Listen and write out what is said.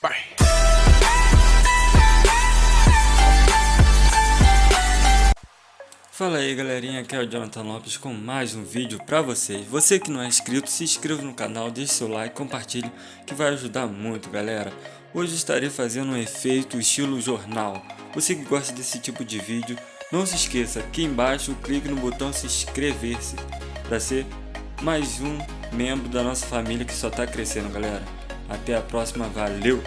Vai! Fala aí galerinha, aqui é o Jonathan Lopes com mais um vídeo pra vocês. Você que não é inscrito, se inscreva no canal, deixe seu like, compartilhe, que vai ajudar muito galera. Hoje estarei fazendo um efeito estilo jornal. Você que gosta desse tipo de vídeo, não se esqueça, aqui embaixo clique no botão se inscrever-se para ser mais um membro da nossa família que só está crescendo galera. Até a próxima, valeu!